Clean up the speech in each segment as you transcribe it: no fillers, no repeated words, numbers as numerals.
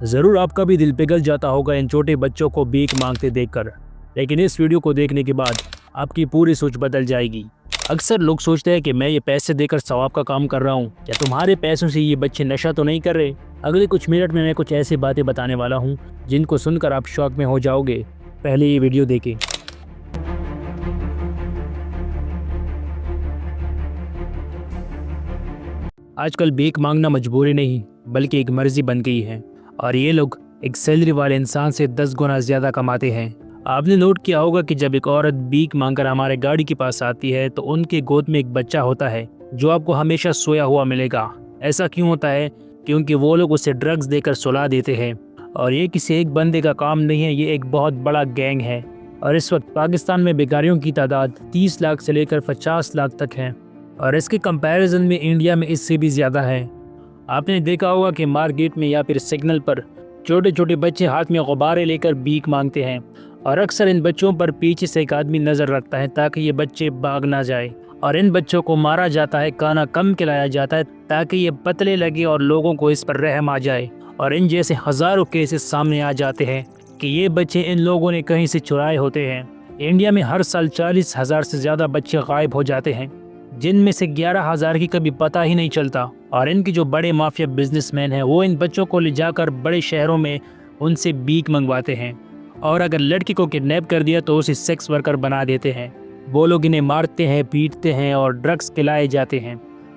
ज़रूर आपका भी दिल पिघल जाता होगा इन छोटे बच्चों को भीख मांगते देखकर, लेकिन इस वीडियो को देखने के बाद आपकी पूरी सोच बदल जाएगी। अक्सर लोग सोचते हैं कि मैं ये पैसे देकर सवाब का काम कर रहा हूँ, क्या तुम्हारे पैसों से ये बच्चे नशा तो नहीं कर रहे? अगले कुछ मिनट में मैं कुछ ऐसी बातें बताने वाला हूँ जिनको सुनकर आप शॉक में हो जाओगे। पहले ये वीडियो देखें। आजकल भीख मांगना मजबूरी नहीं बल्कि एक मर्जी बन गई है, और ये लोग एक सैलरी वाले इंसान से 10 गुना ज़्यादा कमाते हैं। आपने नोट किया होगा कि जब एक औरत भीख मांगकर हमारे गाड़ी के पास आती है तो उनके गोद में एक बच्चा होता है जो आपको हमेशा सोया हुआ मिलेगा। ऐसा क्यों होता है? क्योंकि वो लोग उसे ड्रग्स देकर सुला देते हैं, और ये किसी एक बंदे का काम नहीं है, ये एक बहुत बड़ा गैंग है। और इस वक्त पाकिस्तान में बेकारियों की तादाद 30 लाख से लेकर 50 लाख तक है, और इसके कंपैरिजन में इंडिया में इससे भी ज़्यादा है। आपने देखा होगा कि मार्केट में या फिर सिग्नल पर छोटे छोटे बच्चे हाथ में गुब्बारे लेकर भीख मांगते हैं, और अक्सर इन बच्चों पर पीछे से एक आदमी नज़र रखता है ताकि ये बच्चे भाग ना जाए, और इन बच्चों को मारा जाता है, खाना कम खिलाया जाता है ताकि ये पतले लगे और लोगों को इस पर रहम आ जाए। और इन जैसे हज़ारों केसेस सामने आ जाते हैं कि ये बच्चे इन लोगों ने कहीं से चुराए होते हैं। इंडिया में हर साल 40,000 से ज़्यादा बच्चे गायब हो जाते हैं, जिनमें से 11,000 की कभी पता ही नहीं चलता। और इनके जो बड़े माफिया बिजनेसमैन हैं वो इन बच्चों को ले जाकर बड़े शहरों में उनसे भीख मंगवाते हैं, और अगर लड़की को किडनैप कर दिया तो उसे सेक्स वर्कर बना देते हैं। वो लोग इन्हें मारते हैं, पीटते हैं और ड्रग्स खिलाए जाते हैं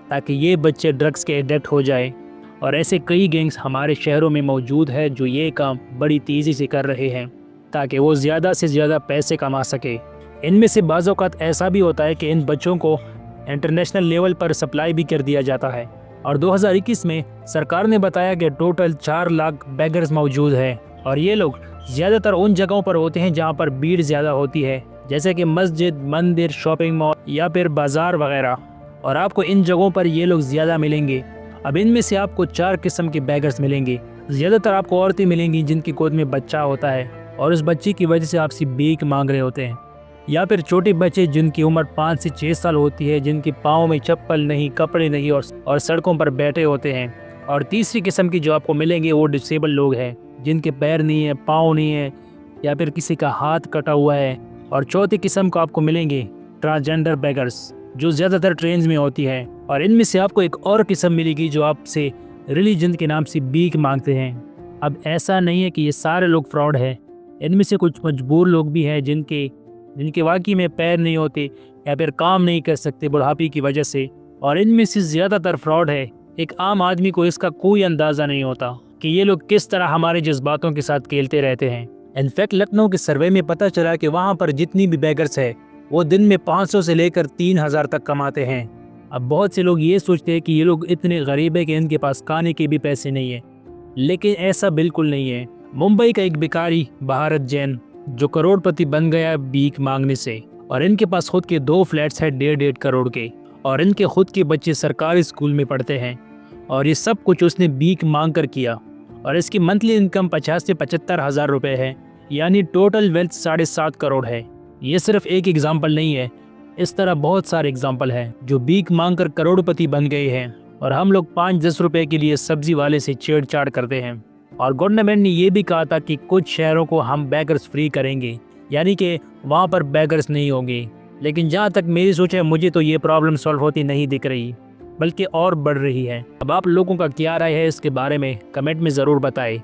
ताकि ये बच्चे ड्रग्स के एडिक्ट हो जाए। और ऐसे कई गैंग्स हमारे शहरों में मौजूद है जो ये काम बड़ी तेज़ी से कर रहे हैं ताकि वो ज़्यादा से ज़्यादा पैसे कमा सके। इनमें से बाज़ औक़ात ऐसा भी होता है कि इन बच्चों को इंटरनेशनल लेवल पर सप्लाई भी कर दिया जाता है। और 2021 में सरकार ने बताया कि टोटल 4 लाख बेगर्स मौजूद है, और ये लोग ज़्यादातर उन जगहों पर होते हैं जहां पर भीड़ ज़्यादा होती है, जैसे कि मस्जिद, मंदिर, शॉपिंग मॉल या फिर बाज़ार वगैरह। और आपको इन जगहों पर ये लोग ज़्यादा मिलेंगे। अब इनमें से आपको 4 किस्म के बेगर्स मिलेंगे। ज़्यादातर आपको औरतें मिलेंगी जिनकी गोद में बच्चा होता है और उस बच्चे की वजह से आपसे भीख मांग रहे होते हैं, या फिर छोटे बच्चे जिनकी उम्र 5 से 6 साल होती है, जिनके पाँव में चप्पल नहीं, कपड़े नहीं और सड़कों पर बैठे होते हैं। और तीसरी किस्म की जो आपको मिलेंगे वो डिसेबल लोग हैं जिनके पैर नहीं है, पाँव नहीं है, या फिर किसी का हाथ कटा हुआ है। और चौथी किस्म को आपको मिलेंगे ट्रांसजेंडर बेगर्स, जो ज़्यादातर ट्रेन्स में होती है। और इनमें से आपको एक और किस्म मिलेगी जो आपसे रिलीजन के नाम से भीख मांगते हैं। अब ऐसा नहीं है कि ये सारे लोग फ्रॉड हैं, इनमें से कुछ मजबूर लोग भी हैं जिनके वाकई में पैर नहीं होते या फिर काम नहीं कर सकते बुढ़ापे की वजह से। और इनमें से ज़्यादातर फ्रॉड है। एक आम आदमी को इसका कोई अंदाज़ा नहीं होता कि ये लोग किस तरह हमारे जज्बातों के साथ खेलते रहते हैं। इनफैक्ट लखनऊ के सर्वे में पता चला कि वहाँ पर जितनी भी बेगर्स है वो दिन में 500 से लेकर 3,000 तक कमाते हैं। अब बहुत से लोग ये सोचते हैं कि ये लोग इतने गरीब है कि इनके पास खाने के भी पैसे नहीं है, लेकिन ऐसा बिल्कुल नहीं है। मुंबई का एक भिखारी भारत जैन जो करोड़पति बन गया भीख मांगने से, और इनके पास खुद के 2 फ्लैट्स हैं 1.5 करोड़ के, और इनके खुद के बच्चे सरकारी स्कूल में पढ़ते हैं, और ये सब कुछ उसने भीख मांग कर किया। और इसकी मंथली इनकम 50 से 75 हज़ार रुपये है, यानी टोटल वेल्थ 7.5 करोड़ है। ये सिर्फ एक एग्जाम्पल नहीं है, इस तरह बहुत सारे एग्जाम्पल हैं जो भीख मांग कर करोड़पति बन गए हैं, और हम लोग 5-10 रुपये के लिए सब्जी वाले से छेड़छाड़ करते हैं। और गवर्नमेंट ने ये भी कहा था कि कुछ शहरों को हम बेगर्स फ्री करेंगे, यानी कि वहाँ पर बेगर्स नहीं होंगे। लेकिन जहाँ तक मेरी सोच है, मुझे तो ये प्रॉब्लम सॉल्व होती नहीं दिख रही, बल्कि और बढ़ रही है। अब आप लोगों का क्या राय है इसके बारे में कमेंट में ज़रूर बताएं।